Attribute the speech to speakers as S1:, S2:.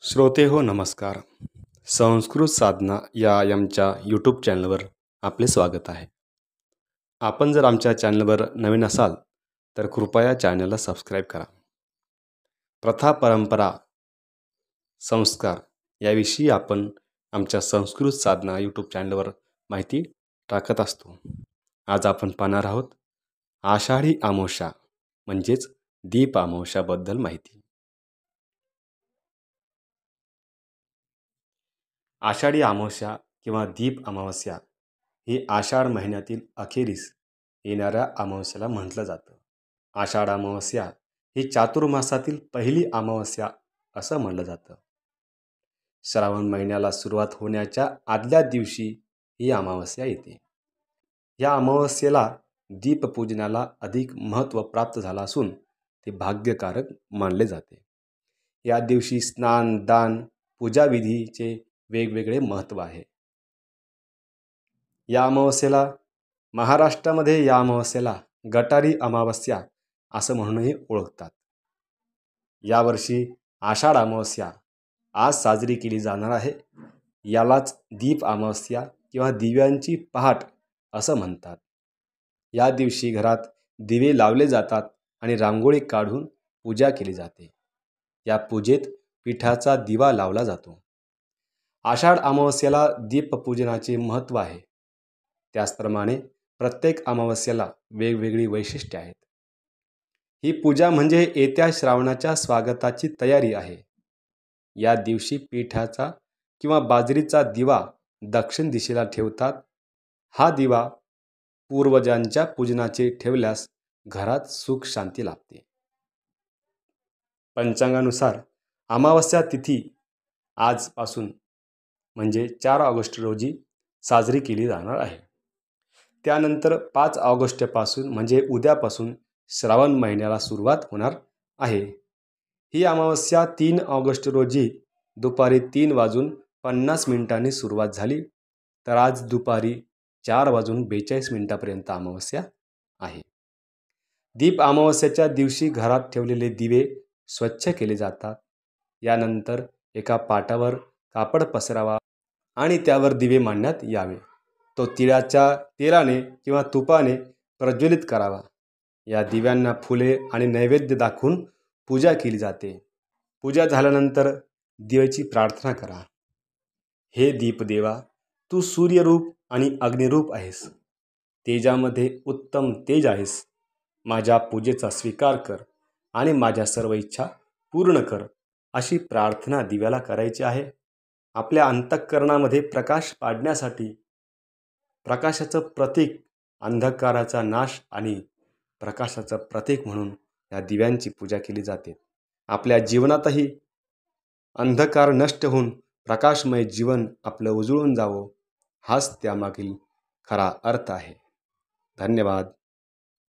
S1: श्रोते हो नमस्कार. संस्कृत साधना या आमच्या यूट्यूब चॅनलवर आपले स्वागत आहे. आपण जर आमच्या चॅनलवर नवीन असाल तर कृपया चॅनलला सबस्क्राईब करा. प्रथा परंपरा संस्कार याविषयी आपण आमच्या संस्कृत साधना यूट्यूब चॅनलवर माहिती टाकत असतो. आज आपण पाहणार आहोत आषाढी अमावस्या म्हणजेच दीप अमावस्याबद्दल माहिती. आषाढी अमावस्या किंवा दीप अमावस्या ही आषाढ महिन्यातील अखेरीस येणाऱ्या अमावस्याला म्हटलं जातं. आषाढ अमावस्या ही चातुर्मासातील पहिली अमावस्या असं म्हणलं जातं. श्रावण महिन्याला सुरुवात होण्याच्या आदल्या दिवशी ही अमावस्या येते. या अमावस्येला दीपपूजनाला अधिक महत्त्व प्राप्त झालं असून ते भाग्यकारक मानले जाते. या दिवशी स्नान, दान, पूजाविधीचे वेगवेगळे महत्त्व आहे. या अमावस्येला महाराष्ट्रामध्ये या अमावस्येला गटारी अमावस्या असं म्हणूनही ओळखतात. यावर्षी आषाढ अमावस्या आज साजरी केली जाणार आहे. यालाच दीप अमावस्या किंवा दिव्यांची पहाट असं म्हणतात. या दिवशी घरात दिवे लावले जातात आणि रांगोळी काढून पूजा केली जाते. या पूजेत पिठाचा दिवा लावला जातो. आषाढ अमावस्येला दीपपूजनाचे महत्त्व आहे. त्याचप्रमाणे प्रत्येक अमावस्येला वेगवेगळी वैशिष्ट्ये आहेत. ही पूजा म्हणजे येत्या श्रावणाच्या स्वागताची तयारी आहे. या दिवशी पिठाचा किंवा बाजरीचा दिवा दक्षिण दिशेला ठेवतात. हा दिवा पूर्वजांच्या पूजनाचे ठेवल्यास घरात सुख शांती लाभते. पंचांगानुसार अमावस्या तिथी आजपासून म्हणजे 4 ऑगस्ट रोजी साजरी केली जाणार आहे. त्यानंतर 5 ऑगस्टपासून म्हणजे उद्यापासून श्रावण महिन्याला सुरुवात होणार आहे. ही अमावस्या 3 ऑगस्ट रोजी दुपारी 3:50 सुरुवात झाली तर आज दुपारी 4:42 अमावस्या आहे. दीप अमावस्येच्या दिवशी घरात ठेवलेले दिवे स्वच्छ केले जातात. यानंतर एका पाटावर कापड पसरावा आणि त्यावर दिवे मांडण्यात यावे. तो तिळाच्या तेलाने किंवा तुपाने प्रज्वलित करावा. या दिव्यांना फुले आणि नैवेद्य दाखवून पूजा केली जाते. पूजा झाल्यानंतर देवाची प्रार्थना करा. हे दीपदेवा, तू सूर्यरूप आणि अग्निरूप आहेस. तेजामध्ये उत्तम तेज आहेस. माझ्या पूजेचा स्वीकार कर आणि माझ्या सर्व इच्छा पूर्ण कर अशी प्रार्थना दिव्याला करायची आहे. आपल्या अंतःकरणामध्ये प्रकाश पाडण्यासाठी प्रकाशाचं प्रतीक, अंधकाराचा नाश आणि प्रकाशाचं प्रतीक म्हणून या दिव्यांची पूजा केली जाते. आपल्या जीवनातही अंधकार नष्ट होऊन प्रकाशमय जीवन आपलं उजळून जावं हाच त्यामागील खरा अर्थ आहे. धन्यवाद.